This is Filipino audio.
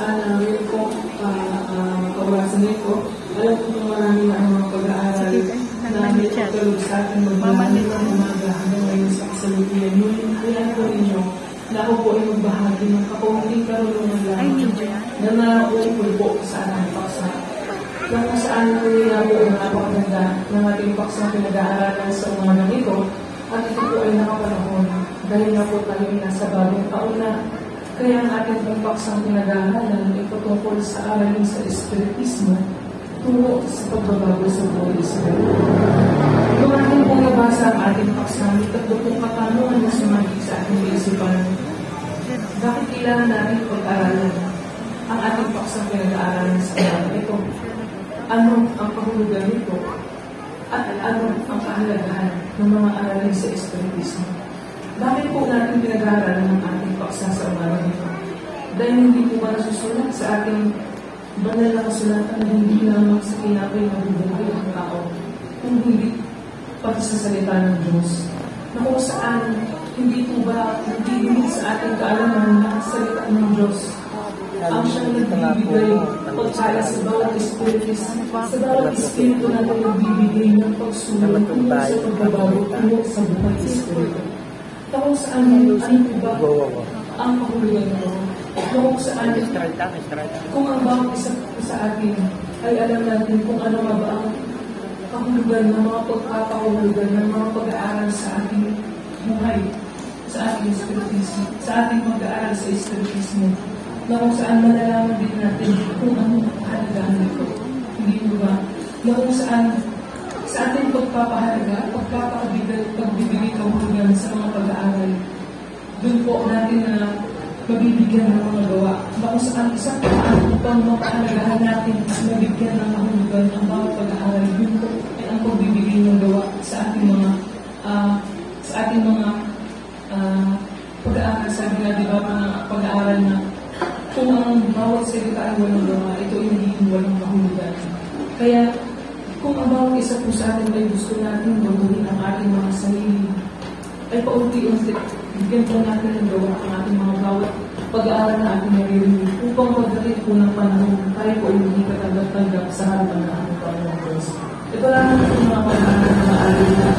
saan namin po kawasan nito. Alam ko kung maraming mga pag-aaral namin tulog sa ating magdalangin ng umaga hanggang ngayon sa kasalukuyan. Ngunit alam ko ninyo na ako po ay magbahagi ng kakunting karunungan lamang na nauukol po sa ating paksa. Kung saan ko nila po ang napakaganda ng ating paksa pinag-aaralan sa umaga nito, at ito po ay nakapanahon dahil nga po tayo nasa bagong taon na. Kaya ang ating pagpaksang pinag-aaralan ay patungkol sa aralin sa Espiritismo tungo sa pagbabago sa buhay Israel. Kung ating pong nabasa ang ating paksang, ito pong katanungan na sumagi sa ating kaisipan. Bakit kailangan natin pag-aralan ang ating paksang pinag-aaralan sa aralan ito? Ano ang kahulugan nito? At ano ang kahalagahan ng mga aralin sa Espiritismo? Bakit po natin pinag-aaralan ng ating paksa sa umaga nito? Dahil hindi po ba nasusulat sa ating banal na kasulatan na hindi lamang sa kinapay na bubuhay ang tao, kung hindi pati sa salita ng Diyos, na kung saan hindi po ba nagiging sa ating kaalaman na salita ng Diyos ang siyang nagbibigay pagkala sa bawat espiritu, sa bawat espiritu natin nagbibigay ng pagsulong tungo sa pagbabago tungo sa buhay espiritu. Kung saan ano ba ang kahulugan nito? Kung saan, kung ang bawat isa sa atin ay alam natin kung ano nga ba ang kahulugan ng mga pagpapahulugan ng mga pag-aaral sa ating buhay, sa ating espiritismo, sa ating pag-aaral sa espiritismo, na kung saan malalaman din natin kung ano ang kahalagahan nito. Hindi mo ba? Na kung saan sa ating pagpapahalaga, pagbibigay kahulugan sa mga pag-aaral, doon po natin na mabibigyan ng mga gawa. Kung saan isang upang mapahalagahan natin at mabigyan ng kahulugan ang bawat pag-aaral, doon po ay ang pagbibigay ng gawa sa ating mga pag-aaral. Sabi nga, di ba, mga pag-aaral na kung ang bawat salita ay walang gawa, ito ay hindi walang kahulugan. Kaya, kung ang bawat isa po sa atin ay gusto natin baguhin ang ating mga sarili, ay paunti-unti, bigyan po natin ng gawa ang ating mga bawat pag-aaral na ating naririnig upang magdating po ng panahon, tayo po ay hindi katanggap-tanggap sa harapan ng ating Panginoon Diyos. Ito lang ang mga pag-aaral na maaari na